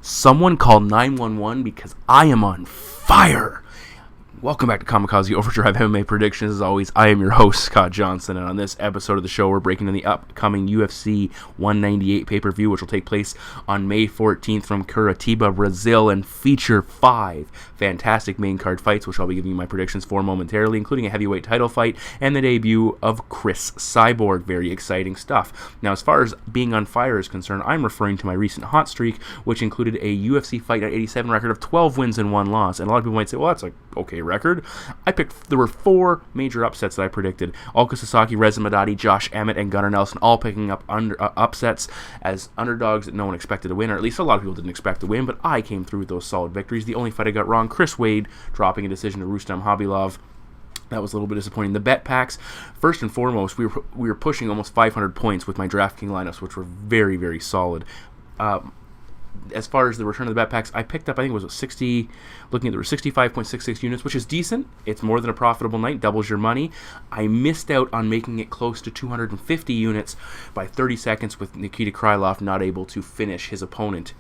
Someone call 911 because I am on fire. Welcome back to Kamikaze Overdrive MMA Predictions. As always, I am your host, Scott Johnson, and on this episode of the show, we're breaking down the upcoming UFC 198 pay-per-view, which will take place on May 14th from Curitiba, Brazil, and feature 5 fantastic main card fights, which I'll be giving you my predictions for momentarily, including a heavyweight title fight and the debut of Chris Cyborg. Very exciting stuff. Now, as far as being on fire is concerned, I'm referring to my recent hot streak, which included a UFC Fight Night 87 record of 12 wins and 1 loss. And a lot of people might say, well, that's a okay record. There were 4 major upsets that I predicted. Ulka Sasaki, Reza Madadi, Josh Emmett, and Gunnar Nelson all picking up upsets as underdogs that no one expected to win, or at least a lot of people didn't expect to win, but I came through with those solid victories. The only fight I got wrong, Chris Wade dropping a decision to Rustam Khabilov. That was a little bit disappointing. The bet packs, first and foremost, we were pushing almost 500 points with my DraftKings lineups, which were very, very solid. As far as the return of the bet packs, I picked up, I think it was 65.66 units, which is decent. It's more than a profitable night, doubles your money. I missed out on making it close to 250 units by 30 seconds with Nikita Krylov not able to finish his opponent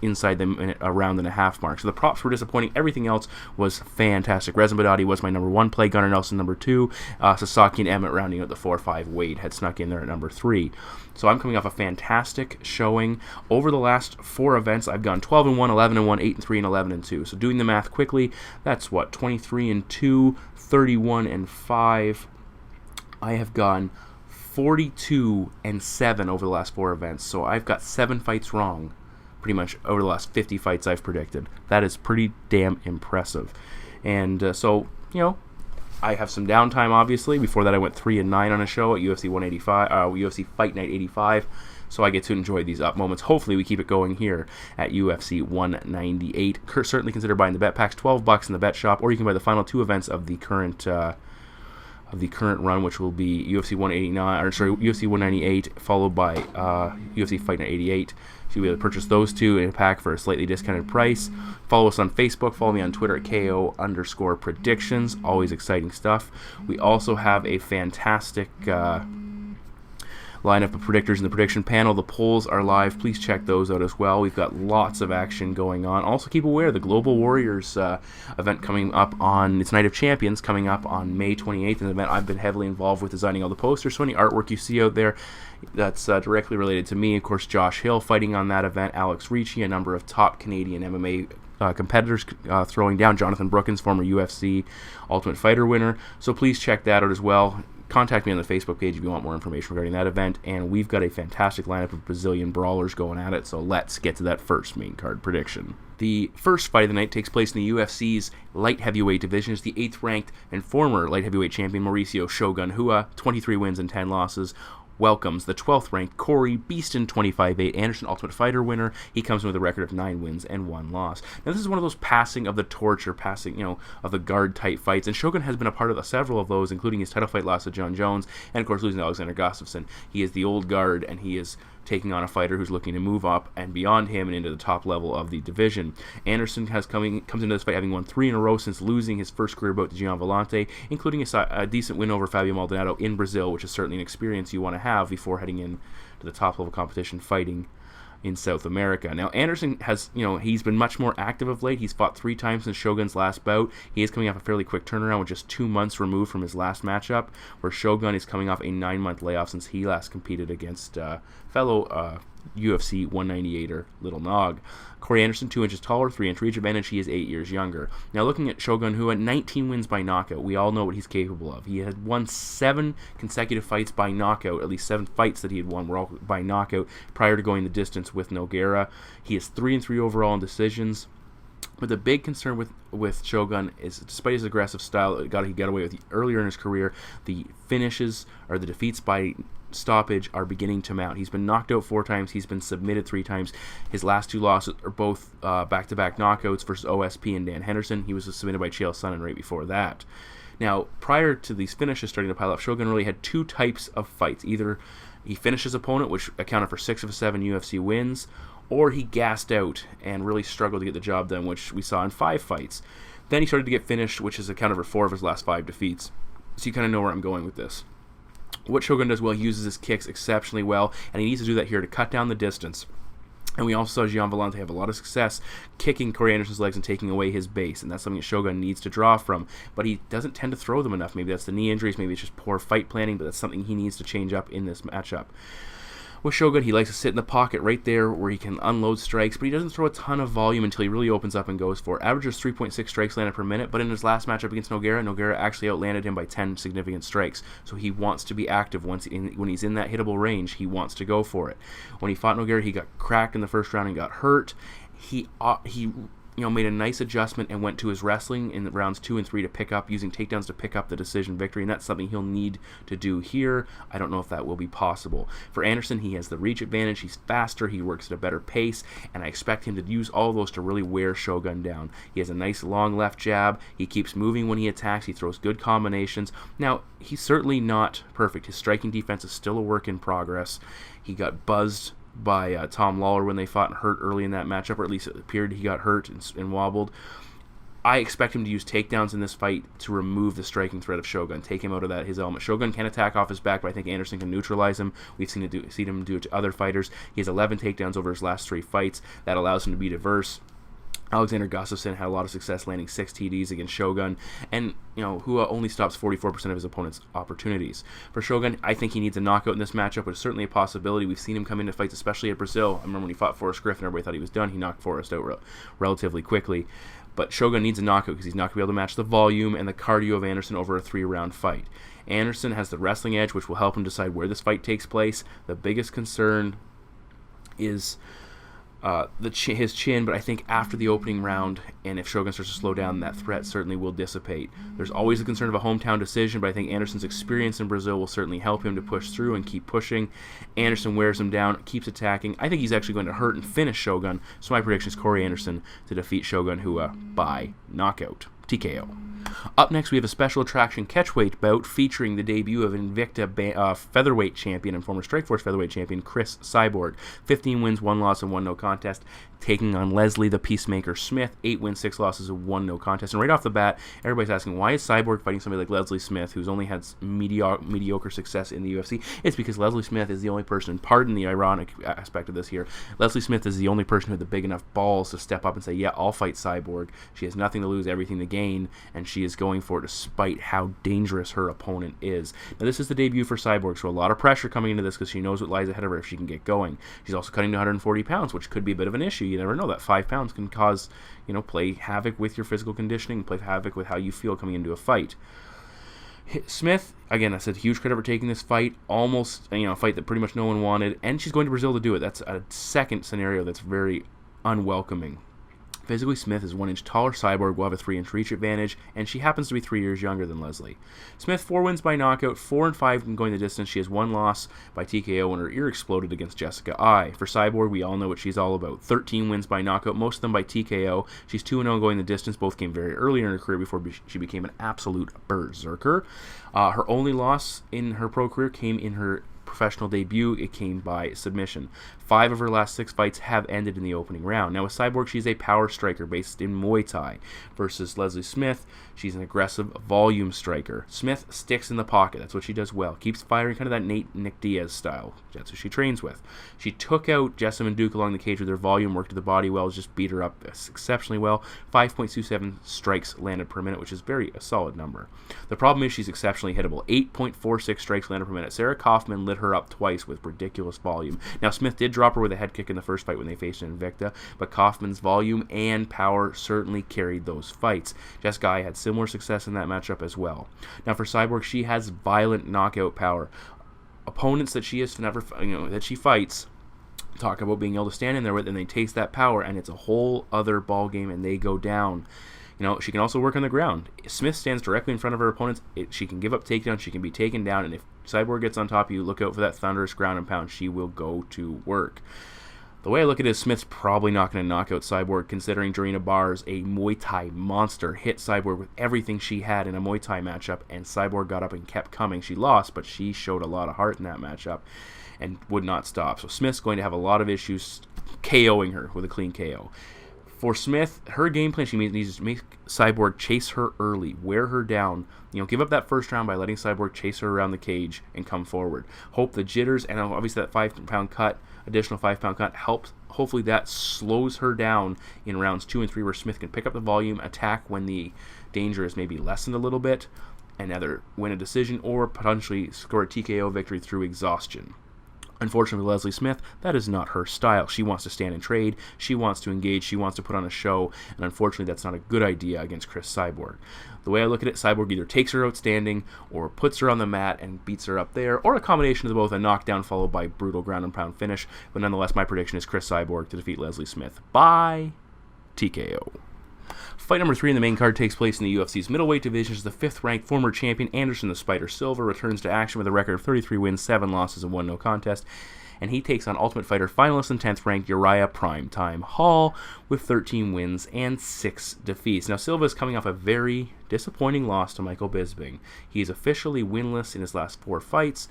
inside the round and a half mark. So the props were disappointing. Everything else was fantastic. Reza Madadi was my number 1 play. Gunnar Nelson number 2. Sasaki and Emmett rounding out the 4-5. Wade had snuck in there at number 3. So I'm coming off a fantastic showing. Over the last 4 events, I've gone 12-1, 11-1, 8-3, and 11-2. So doing the math quickly, that's what? 23-2, 31-5. I have gone 42-7 over the last 4 events. So I've got 7 fights wrong pretty much over the last 50 fights I've predicted. That is pretty damn impressive. And so, you know, I have some downtime, obviously. Before that, I went 3-9 on a show at UFC 185, UFC Fight Night 85. So I get to enjoy these up moments. Hopefully, we keep it going here at UFC 198. Certainly consider buying the bet packs, $12 in the bet shop, or you can buy the final 2 events of the current run, which will be UFC 198, followed by UFC Fight Night 88. So you'll be able to purchase those 2 in a pack for a slightly discounted price. Follow us on Facebook. Follow me on Twitter at KO_predictions. Always exciting stuff. We also have a fantastic lineup of predictors in the prediction panel. The polls are live. Please check those out as well. We've got lots of action going on. Also, keep aware the Global Warriors event coming up on its Night of Champions coming up on May 28th. An event I've been heavily involved with designing all the posters. So any artwork you see out there that's directly related to me, of course, Josh Hill fighting on that event, Alex Ricci, a number of top Canadian MMA competitors throwing down, Jonathan Brookins, former UFC Ultimate Fighter winner. So please check that out as well. Contact me on the Facebook page if you want more information regarding that event, and we've got a fantastic lineup of Brazilian brawlers going at it, so let's get to that first main card prediction. The first fight of the night takes place in the UFC's light heavyweight division. It's the 8th ranked and former light heavyweight champion Mauricio Shogun Rua, 23 wins and 10 losses, welcomes the 12th ranked Corey Beeston, 25-8 Anderson Ultimate Fighter winner. He comes in with a record of 9 wins and 1 loss. Now this is one of those passing of the torch or passing, of the guard type fights, and Shogun has been a part of several of those, including his title fight loss to John Jones, and of course losing to Alexander Gustafsson. He is the old guard, and he is taking on a fighter who's looking to move up and beyond him and into the top level of the division. Anderson comes into this fight having won 3 in a row since losing his first career bout to Gian Vellante, including a decent win over Fabio Maldonado in Brazil, which is certainly an experience you want to have before heading in to the top level competition fighting in South America. Now, Anderson has, he's been much more active of late. He's fought 3 times since Shogun's last bout. He is coming off a fairly quick turnaround with just 2 months removed from his last matchup, where Shogun is coming off a 9-month layoff since he last competed against fellow UFC 198er Little Nog. Corey Anderson, 2 inches taller, 3-inch reach advantage. He is 8 years younger. Now, looking at Shogun, who had 19 wins by knockout, we all know what he's capable of. He had won 7 consecutive fights by knockout. At least 7 fights that he had won were all by knockout prior to going the distance with Nogueira. He is 3-3 overall in decisions. But the big concern with Shogun is, despite his aggressive style he got away with earlier in his career, the finishes or the defeats by stoppage are beginning to mount. He's been knocked out 4 times. He's been submitted 3 times. His last 2 losses are both back-to-back knockouts versus OSP and Dan Henderson. He was submitted by Chael Sonnen right before that. Now, prior to these finishes starting to pile up, Shogun really had 2 types of fights. Either he finished his opponent, which accounted for 6 of his 7 UFC wins, or he gassed out and really struggled to get the job done, which we saw in 5 fights. Then he started to get finished, which has accounted for 4 of his last 5 defeats. So you kind of know where I'm going with this. What Shogun does well, he uses his kicks exceptionally well, and he needs to do that here to cut down the distance. And we also saw Gian Villante have a lot of success kicking Corey Anderson's legs and taking away his base, and that's something that Shogun needs to draw from. But he doesn't tend to throw them enough. Maybe that's the knee injuries, maybe it's just poor fight planning, but that's something he needs to change up in this matchup. With Shogun, he likes to sit in the pocket right there where he can unload strikes, but he doesn't throw a ton of volume until he really opens up and goes for it. Averages 3.6 strikes landed per minute, but in his last matchup against Nogueira actually outlanded him by 10 significant strikes. So he wants to be active when he's in that hittable range. He wants to go for it. When he fought Nogueira, he got cracked in the first round and got hurt. He made a nice adjustment and went to his wrestling in rounds 2 and 3 to pick up, using takedowns to pick up the decision victory, and that's something he'll need to do here. I don't know if that will be possible. For Anderson, he has the reach advantage, he's faster, he works at a better pace, and I expect him to use all those to really wear Shogun down. He has a nice long left jab, he keeps moving when he attacks, he throws good combinations. Now, he's certainly not perfect. His striking defense is still a work in progress. He got buzzed by Tom Lawler when they fought and hurt early in that matchup, or at least it appeared he got hurt and wobbled. I expect him to use takedowns in this fight to remove the striking threat of Shogun, take him out of his element. Shogun can attack off his back, but I think Anderson can neutralize him. We've seen him do it to other fighters. He has 11 takedowns over his last 3 fights. That allows him to be diverse. Alexander Gustafsson had a lot of success landing 6 TDs against Shogun, and Hua only stops 44% of his opponent's opportunities. For Shogun, I think he needs a knockout in this matchup, but it's certainly a possibility. We've seen him come into fights, especially at Brazil. I remember when he fought Forrest Griffin, everybody thought he was done. He knocked Forrest out relatively quickly. But Shogun needs a knockout because he's not going to be able to match the volume and the cardio of Anderson over a 3-round fight. Anderson has the wrestling edge, which will help him decide where this fight takes place. The biggest concern is his chin, but I think after the opening round, and if Shogun starts to slow down, that threat certainly will dissipate. There's always the concern of a hometown decision, but I think Anderson's experience in Brazil will certainly help him to push through and keep pushing. Anderson wears him down, keeps attacking. I think he's actually going to hurt and finish Shogun, so my prediction is Corey Anderson to defeat Shogun Hua by knockout. TKO. Up next, we have a special attraction catchweight bout featuring the debut of Invicta featherweight champion and former Strikeforce featherweight champion Chris Cyborg. 15 wins, 1 loss, and 1 no contest, taking on Leslie the Peacemaker Smith. 8 wins, 6 losses, and 1 no contest. And right off the bat, everybody's asking, why is Cyborg fighting somebody like Leslie Smith, who's only had mediocre success in the UFC? It's because Leslie Smith is the only person, and pardon the ironic aspect of this here, Leslie Smith is the only person who had the big enough balls to step up and say, yeah, I'll fight Cyborg. She has nothing to lose, everything to gain, and she is going for it despite how dangerous her opponent is. Now, this is the debut for Cyborg, so a lot of pressure coming into this because she knows what lies ahead of her if she can get going. She's also cutting to 140 pounds, which could be a bit of an issue. You never know. That 5 pounds can cause, play havoc with your physical conditioning, play havoc with how you feel coming into a fight. Smith, again, I said huge credit for taking this fight, almost, a fight that pretty much no one wanted, and she's going to Brazil to do it. That's a second scenario that's very unwelcoming. Physically, Smith is 1 inch taller. Cyborg will have a 3-inch reach advantage, and she happens to be 3 years younger than Leslie. Smith, 4 wins by knockout, 4 and 5 in going the distance. She has 1 loss by TKO when her ear exploded against Jessica I. For Cyborg, we all know what she's all about. 13 wins by knockout, most of them by TKO. She's 2-0 going the distance. Both came very early in her career before she became an absolute berserker. Her only loss in her pro career came in her professional debut. It came by submission. 5 of her last 6 fights have ended in the opening round. Now with Cyborg, she's a power striker based in Muay Thai, versus Leslie Smith, she's an aggressive volume striker. Smith sticks in the pocket. That's what she does well. Keeps firing kind of that Nick Diaz style. That's what she trains with. She took out Jessamine Duke along the cage with her volume, worked to the body well, just beat her up exceptionally well. 5.27 strikes landed per minute, which is a solid number. The problem is she's exceptionally hittable. 8.46 strikes landed per minute. Sarah Kaufman lit her up twice with ridiculous volume. Now Smith did drop her with a head kick in the first fight when they faced Invicta, but Kaufman's volume and power certainly carried those fights. Jessica I had similar success in that matchup as well. Now for Cyborg, she has violent knockout power. Opponents that she that she fights talk about being able to stand in there with, and they taste that power, and it's a whole other ball game, and they go down. She can also work on the ground. Smith stands directly in front of her opponents. She can give up takedowns. She can be taken down. And if Cyborg gets on top of you, look out for that thunderous ground and pound. She will go to work. The way I look at it is Smith's probably not going to knock out Cyborg, considering Dorina Bars, a Muay Thai monster, hit Cyborg with everything she had in a Muay Thai matchup, and Cyborg got up and kept coming. She lost, but she showed a lot of heart in that matchup and would not stop. So Smith's going to have a lot of issues KOing her with a clean KO. For Smith, her game plan, she needs to make Cyborg chase her early, wear her down. Give up that first round by letting Cyborg chase her around the cage and come forward. Hope the jitters and obviously that 5-pound cut, additional 5-pound cut helps. Hopefully that slows her down in rounds 2 and 3 where Smith can pick up the volume, attack when the danger is maybe lessened a little bit, and either win a decision or potentially score a TKO victory through exhaustion. Unfortunately, with Leslie Smith, that is not her style. She wants to stand and trade. She wants to engage. She wants to put on a show. And unfortunately, that's not a good idea against Chris Cyborg. The way I look at it, Cyborg either takes her outstanding or puts her on the mat and beats her up there, or a combination of both, a knockdown followed by brutal ground and pound finish. But nonetheless, my prediction is Chris Cyborg to defeat Leslie Smith by TKO. Fight number 3 in the main card takes place in the UFC's middleweight division as the 5th-ranked former champion Anderson the Spider Silva returns to action with a record of 33 wins, 7 losses, and 1 no contest, and he takes on Ultimate Fighter finalist and 10th-ranked Uriah Primetime Hall with 13 wins and 6 defeats. Now, Silva is coming off a very disappointing loss to Michael Bisping. He is officially winless in his last 4 fights,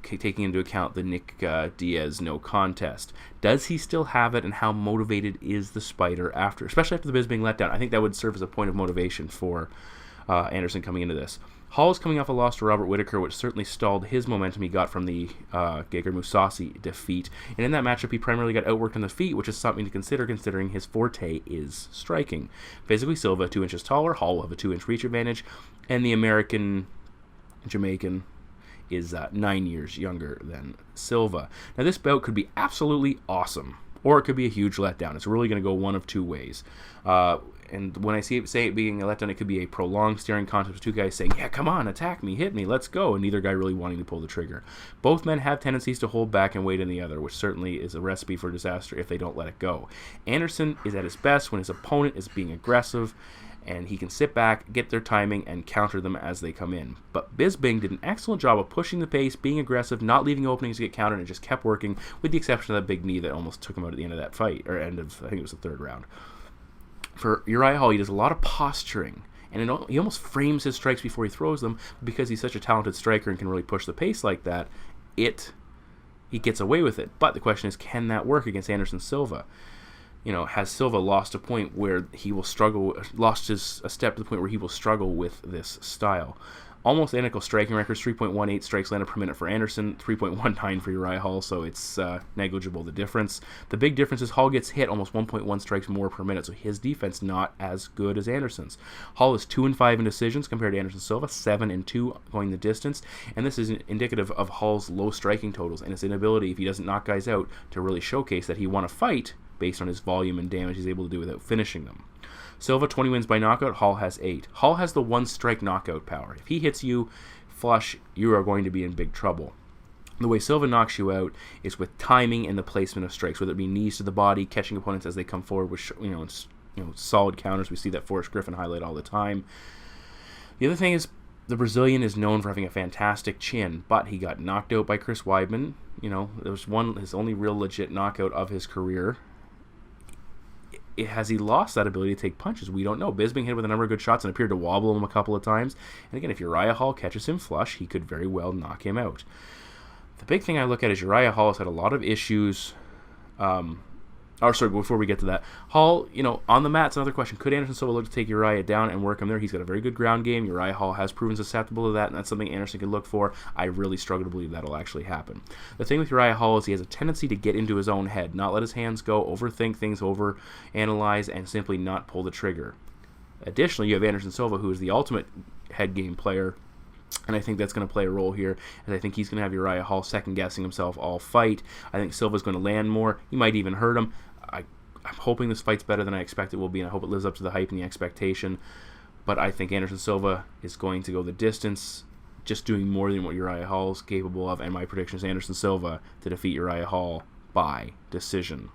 taking into account the Nick Diaz no contest. Does he still have it, and how motivated is the Spider especially after the Bisping letdown? I think that would serve as a point of motivation for Anderson coming into this. Hall is coming off a loss to Robert Whittaker, which certainly stalled his momentum he got from the Gegard Mousasi defeat. And in that matchup, he primarily got outworked on the feet, which is something to consider considering his forte is striking. Physically, Silva 2 inches taller, Hall will have a 2-inch reach advantage, and the Jamaican is 9 years younger than Silva. Now, this bout could be absolutely awesome, or it could be a huge letdown. It's really going to go one of 2 ways. And when I say it being a letdown, it could be a prolonged staring contest with 2 guys saying, yeah, come on, attack me, hit me, let's go, and neither guy really wanting to pull the trigger. Both men have tendencies to hold back and wait in the other, which certainly is a recipe for disaster if they don't let it go. Anderson is at his best when his opponent is being aggressive, and he can sit back, get their timing, and counter them as they come in. But Bisping did an excellent job of pushing the pace, being aggressive, not leaving openings to get countered, and it just kept working, with the exception of that big knee that almost took him out at the end of that fight, or end of, I think it was the 3rd round. For Uriah Hall, he does a lot of posturing, and he almost frames his strikes before he throws them. Because he's such a talented striker and can really push the pace like that, he gets away with it. But the question is, can that work against Anderson Silva? Has Silva lost a point where he will struggle, a step to the point where he will struggle with this style? Almost identical striking records, 3.18 strikes landed per minute for Anderson, 3.19 for Uriah Hall, so it's negligible, the difference. The big difference is Hall gets hit almost 1.1 strikes more per minute, so his defense not as good as Anderson's. Hall is 2-5 in decisions compared to Anderson Silva, 7-2 going the distance, and this is indicative of Hall's low striking totals and his inability, if he doesn't knock guys out, to really showcase that he won a fight based on his volume and damage he's able to do without finishing them. Silva, 20 wins by knockout. Hall has 8. Hall has the one-strike knockout power. If he hits you flush, you are going to be in big trouble. The way Silva knocks you out is with timing and the placement of strikes, whether it be knees to the body, catching opponents as they come forward with solid counters. We see that Forrest Griffin highlight all the time. The other thing is, the Brazilian is known for having a fantastic chin, but he got knocked out by Chris Weidman. There was his only real legit knockout of his career. Has he lost that ability to take punches? We don't know. Bisping hit with a number of good shots and appeared to wobble him a couple of times. And again, if Uriah Hall catches him flush, he could very well knock him out. The big thing I look at is Uriah Hall has had a lot of issues. Before we get to that, Hall, on the mat's another question. Could Anderson Silva look to take Uriah down and work him there? He's got a very good ground game. Uriah Hall has proven susceptible to that, and that's something Anderson can look for. I really struggle to believe that'll actually happen. The thing with Uriah Hall is he has a tendency to get into his own head, not let his hands go, overthink things, overanalyze, and simply not pull the trigger. Additionally, you have Anderson Silva, who is the ultimate head game player, and I think that's going to play a role here, and I think he's going to have Uriah Hall second-guessing himself all fight. I think Silva's going to land more. He might even hurt him. I'm hoping this fight's better than I expect it will be, and I hope it lives up to the hype and the expectation. But I think Anderson Silva is going to go the distance, just doing more than what Uriah Hall is capable of, and my prediction is Anderson Silva to defeat Uriah Hall by decision.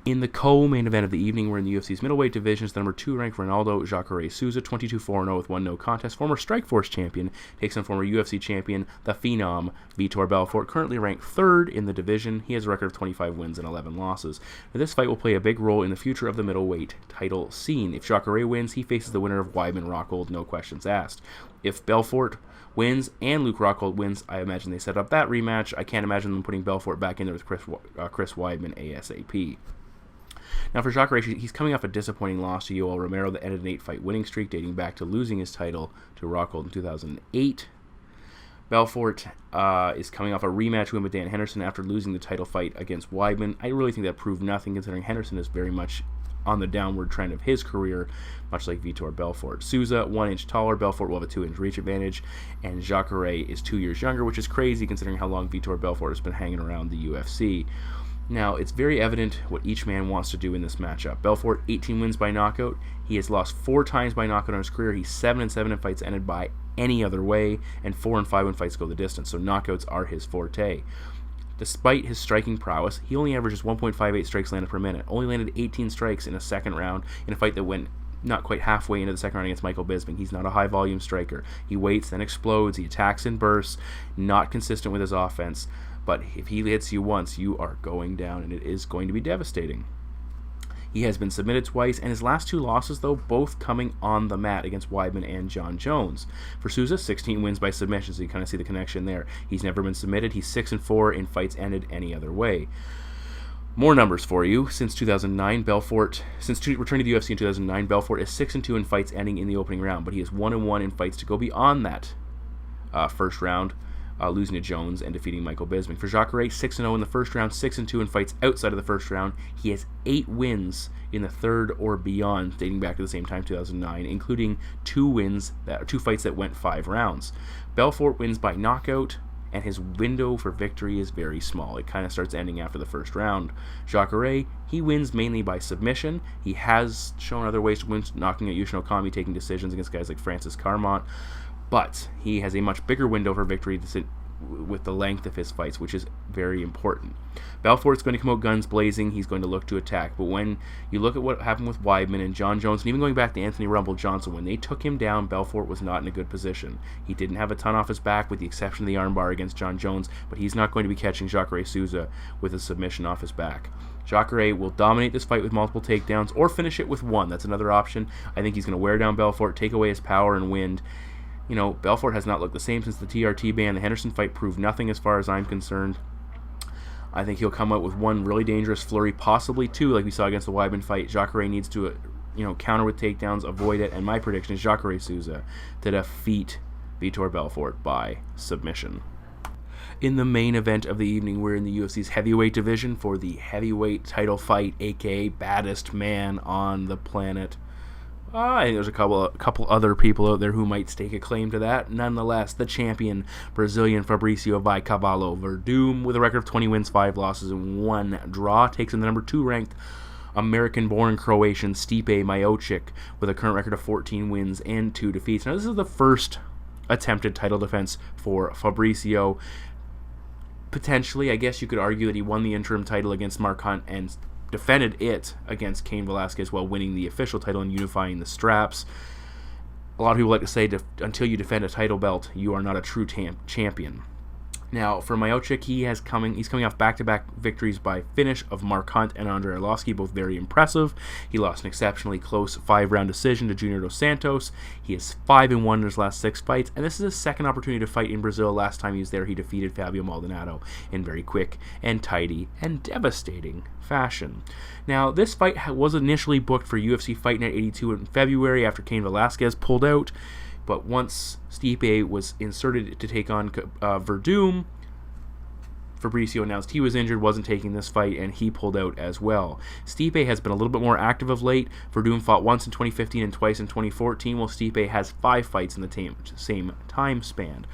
In the co-main event of the evening, we're in the UFC's middleweight divisions. The number 2 ranked Ronaldo Jacare Souza, 22-4-0 with 1 no contest. Former Strikeforce champion takes on former UFC champion, the Phenom Vitor Belfort, currently ranked 3rd in the division. He has a record of 25 wins and 11 losses. Now, this fight will play a big role in the future of the middleweight title scene. If Jacare wins, he faces the winner of Weidman Rockhold, no questions asked. If Belfort wins and Luke Rockhold wins, I imagine they set up that rematch. I can't imagine them putting Belfort back in there with Chris Weidman ASAP. Now for Jacare, he's coming off a disappointing loss to Yoel Romero that ended an 8-fight winning streak dating back to losing his title to Rockhold in 2008. Belfort is coming off a rematch win with Dan Henderson after losing the title fight against Weidman. I really think that proved nothing, considering Henderson is very much on the downward trend of his career, much like Vitor Belfort. Souza, 1 inch taller. Belfort will have a 2-inch reach advantage, and Jacare is 2 years younger, which is crazy considering how long Vitor Belfort has been hanging around the UFC. Now, it's very evident what each man wants to do in this matchup. Belfort, 18 wins by knockout. He has lost 4 times by knockout in his career. He's 7-7 in fights ended by any other way, and 4-5 when fights go the distance, so knockouts are his forte. Despite his striking prowess, he only averages 1.58 strikes landed per minute, only landed 18 strikes in a second round in a fight that went not quite halfway into the second round against Michael Bisping. He's not a high-volume striker. He waits, then explodes, he attacks in bursts, not consistent with his offense, but if he hits you once, you are going down, and it is going to be devastating. He has been submitted twice, and his last 2 losses, though, both coming on the mat against Weidman and John Jones. For Souza, 16 wins by submission, so you kind of see the connection there. He's never been submitted. He's 6-4 in fights ended any other way. More numbers for you. Since 2009, since returning to the UFC in 2009, Belfort is 6-2 in fights ending in the opening round, but he is 1-1 in fights to go beyond that first round, losing to Jones and defeating Michael Bisping. For Jacare, 6-0 in the first round, 6-2 in fights outside of the first round. He has 8 wins in the third or beyond, dating back to the same time, 2009, including 2 fights that went 5 rounds. Belfort wins by knockout, and his window for victory is very small. It kind of starts ending after the first round. Jacare, he wins mainly by submission. He has shown other ways to win, knocking out Yushin Okami, taking decisions against guys like Francis Carmont, but he has a much bigger window for victory with the length of his fights, which is very important. Belfort's going to come out guns blazing. He's going to look to attack. But when you look at what happened with Weidman and John Jones, and even going back to Anthony Rumble Johnson, when they took him down, Belfort was not in a good position. He didn't have a ton off his back, with the exception of the armbar against John Jones, but he's not going to be catching Jacare Souza with a submission off his back. Jacare will dominate this fight with multiple takedowns, or finish it with 1. That's another option. I think he's going to wear down Belfort, take away his power, and win. You know, Belfort has not looked the same since the TRT ban. The Henderson fight proved nothing as far as I'm concerned. I think he'll come out with 1 really dangerous flurry, possibly 2, like we saw against the Weidman fight. Jacare needs to, counter with takedowns, avoid it, and my prediction is Jacare Souza to defeat Vitor Belfort by submission. In the main event of the evening, we're in the UFC's heavyweight division for the heavyweight title fight, aka baddest man on the planet. I think there's a couple other people out there who might stake a claim to that. Nonetheless, the champion, Brazilian Fabricio Vai Cavalo Werdum, with a record of 20 wins, 5 losses, and 1 draw, takes in the number 2 ranked American-born Croatian Stipe Miocic with a current record of 14 wins and 2 defeats. Now, this is the first attempted title defense for Fabricio. Potentially, I guess you could argue that he won the interim title against Marquardt and defended it against Cain Velasquez while winning the official title and unifying the straps. A lot of people like to say, until you defend a title belt, you are not a true champion. Now, for Miocic, he's coming off back-to-back victories by finish of Marquardt and Andrei Arlovski, both very impressive. He lost an exceptionally close 5-round decision to Junior Dos Santos. He is 5-1 in his last 6 fights, and this is his second opportunity to fight in Brazil. Last time he was there, he defeated Fabio Maldonado in very quick and tidy and devastating fashion. Now, this fight was initially booked for UFC Fight Night 82 in February after Cain Velasquez pulled out. But once Stipe was inserted to take on Werdum, Fabricio announced he was injured, wasn't taking this fight, and he pulled out as well. Stipe has been a little bit more active of late. Werdum fought once in 2015 and twice in 2014, while Stipe has 5 fights in the same time span.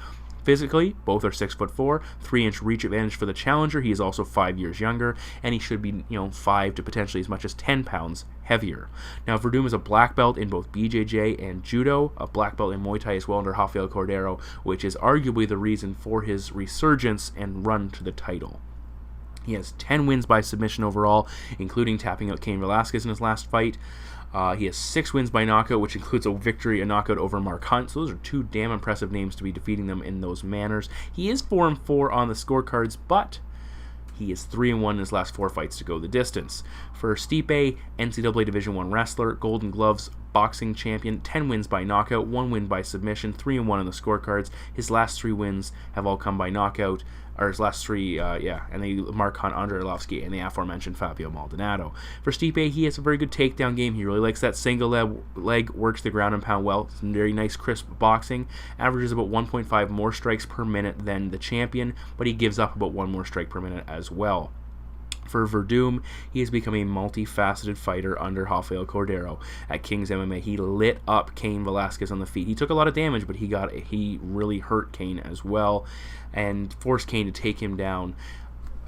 Physically, both are 6'4", 3-inch reach advantage for the challenger. He is also 5 years younger, and he should be, 5 to potentially as much as 10 pounds heavier. Now, Werdum is a black belt in both BJJ and Judo, a black belt in Muay Thai as well under Rafael Cordeiro, which is arguably the reason for his resurgence and run to the title. He has 10 wins by submission overall, including tapping out Cain Velasquez in his last fight. He has 6 wins by knockout, which includes a knockout over Marquardt. So those are 2 damn impressive names to be defeating them in those manners. He is 4-4 on the scorecards, but he is 3-1 in his last 4 fights to go the distance. For Stipe, NCAA Division I wrestler, Golden Gloves boxing champion, 10 wins by knockout, 1 win by submission, 3-1 on the scorecards. His last 3 wins have all come by knockout, or his last 3, and they Marquardt, Andre Arlovski, and the aforementioned Fabio Maldonado. For Stipe, he has a very good takedown game. He really likes that single leg, works the ground and pound well. It's very nice, crisp boxing. Averages about 1.5 more strikes per minute than the champion, but he gives up about 1 more strike per minute as well. For Werdum, he has become a multifaceted fighter under Rafael Cordeiro at King's MMA. He lit up Cain Velasquez on the feet. He took a lot of damage, but he really hurt Cain as well, and forced Cain to take him down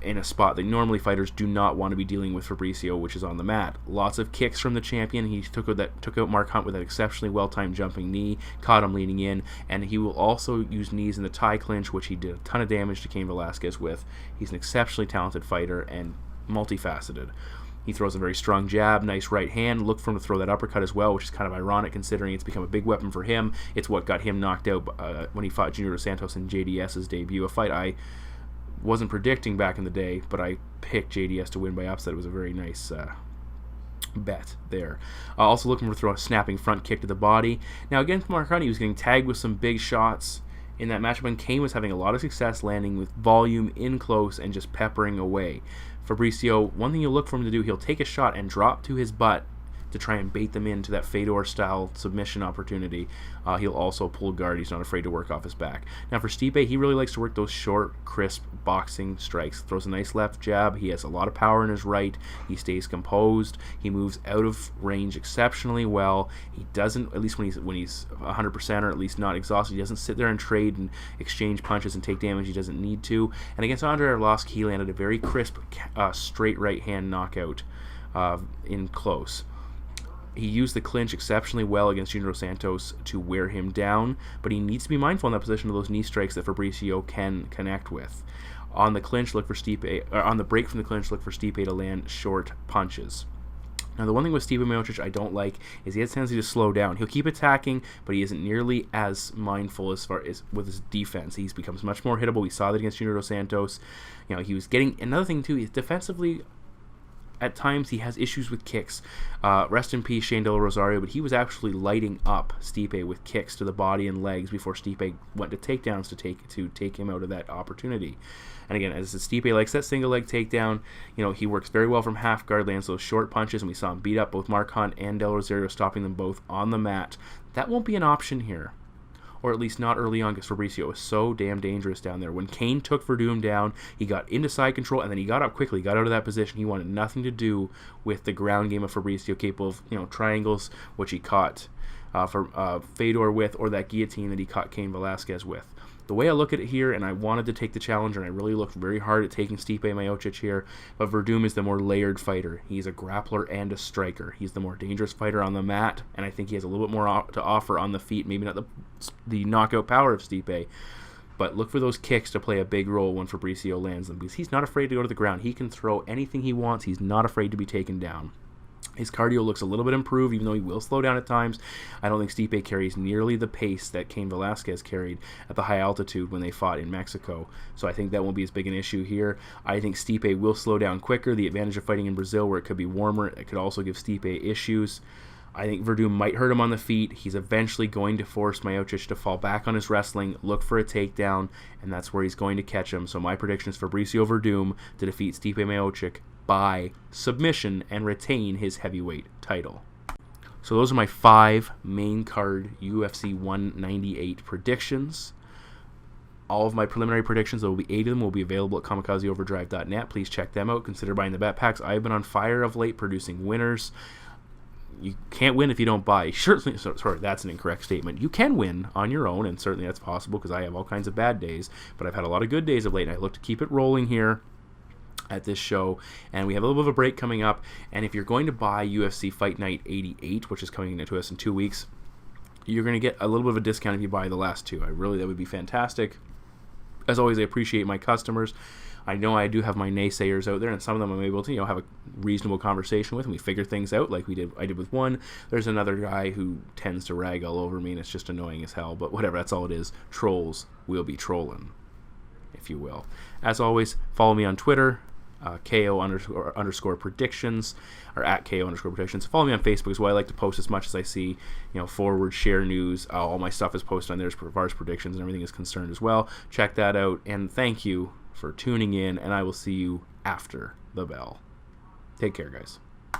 in a spot that normally fighters do not want to be dealing with Fabricio, which is on the mat. Lots of kicks from the champion. He took out Marquardt with that exceptionally well-timed jumping knee, caught him leaning in, and he will also use knees in the tie clinch, which he did a ton of damage to Cain Velasquez with. He's an exceptionally talented fighter and multifaceted. He throws a very strong jab, nice right hand. Look for him to throw that uppercut as well, which is kind of ironic considering it's become a big weapon for him. It's what got him knocked out when he fought Junior Dos Santos in JDS's debut, a fight I wasn't predicting back in the day, but I picked JDS to win by upset. It was a very nice bet there. Also looking for throw a snapping front kick to the body. Now against Marquardt, he was getting tagged with some big shots in that matchup, and Cain was having a lot of success landing with volume in close and just peppering away. Fabricio, one thing you'll look for him to do, he'll take a shot and drop to his butt to try and bait them into that Fedor-style submission opportunity. He'll also pull guard. He's not afraid to work off his back. Now for Stipe, he really likes to work those short, crisp boxing strikes. Throws a nice left jab. He has a lot of power in his right. He stays composed. He moves out of range exceptionally well. He doesn't, at least when he's 100% or at least not exhausted, he doesn't sit there and trade and exchange punches and take damage he doesn't need to. And against Andre Arlovski, he landed a very crisp, straight right hand knockout in close. He used the clinch exceptionally well against Junior Dos Santos to wear him down, but he needs to be mindful in that position of those knee strikes that Fabricio can connect with. On the clinch, look for Stipe, on the break from the clinch, look for Stipe to land short punches. Now, the one thing with Stipe Miocic I don't like is he has a tendency to slow down. He'll keep attacking, but he isn't nearly as mindful as far as with his defense. He becomes much more hittable. We saw that against Junior Dos Santos. You know, he was getting another thing too. Is defensively, at times he has issues with kicks. Rest in peace, Shane De La Rosario, but he was actually lighting up Stipe with kicks to the body and legs before Stipe went to takedowns to take him out of that opportunity. And again, as Stipe likes that single leg takedown, you know, he works very well from half guard, lands those short punches, and we saw him beat up both Marquardt and De La Rosario, stopping them both on the mat. That won't be an option here, or at least not early on, because Fabricio was so damn dangerous down there. When Cain took Werdum down, he got into side control, and then he got up quickly, got out of that position. He wanted nothing to do with the ground game of Fabricio, capable of, you know, triangles, which he caught Fedor with, or that guillotine that he caught Cain Velasquez with. The way I look at it here, and I wanted to take the challenger, and I really looked very hard at taking Stipe Miocic here, but Werdum is the more layered fighter. He's a grappler and a striker. He's the more dangerous fighter on the mat, and I think he has a little bit more to offer on the feet. Maybe not the knockout power of Stipe, but look for those kicks to play a big role when Fabricio lands them, because he's not afraid to go to the ground. He can throw anything he wants. He's not afraid to be taken down. His cardio looks a little bit improved, even though he will slow down at times. I don't think Stipe carries nearly the pace that Cain Velasquez carried at the high altitude when they fought in Mexico. So I think that won't be as big an issue here. I think Stipe will slow down quicker. The advantage of fighting in Brazil, where it could be warmer, it could also give Stipe issues. I think Werdum might hurt him on the feet. He's eventually going to force Miocic to fall back on his wrestling, look for a takedown, and that's where he's going to catch him. So my prediction is Fabricio Werdum to defeat Stipe Miocic by submission and retain his heavyweight title. So those are my 5 main card UFC 198 predictions. All of my preliminary predictions, there will be 8 of them, will be available at kamikazeoverdrive.net. Please check them out. Consider buying the bet packs. I've been on fire of late producing winners. You can't win if you don't buy. Certainly, sorry, that's an incorrect statement. You can win on your own, and certainly that's possible because I have all kinds of bad days, but I've had a lot of good days of late, and I look to keep it rolling here at this show. And we have a little bit of a break coming up, and if you're going to buy UFC Fight Night 88, which is coming into us in 2 weeks, you're going to get a little bit of a discount if you buy the last 2. That would be fantastic. As always, I appreciate my customers. I know I do have my naysayers out there, and some of them I'm able to, have a reasonable conversation with, and we figure things out like I did with one. There's another guy who tends to rag all over me, and it's just annoying as hell, but whatever, that's all it is. Trolls will be trolling, if you will. As always, follow me on Twitter. KO _predictions, or at KO _predictions. Follow me on Facebook as well. I like to post as much as I see, forward, share news. All my stuff is posted on there as far as predictions and everything is concerned as well. Check that out, and thank you for tuning in, and I will see you after the bell. Take care, guys.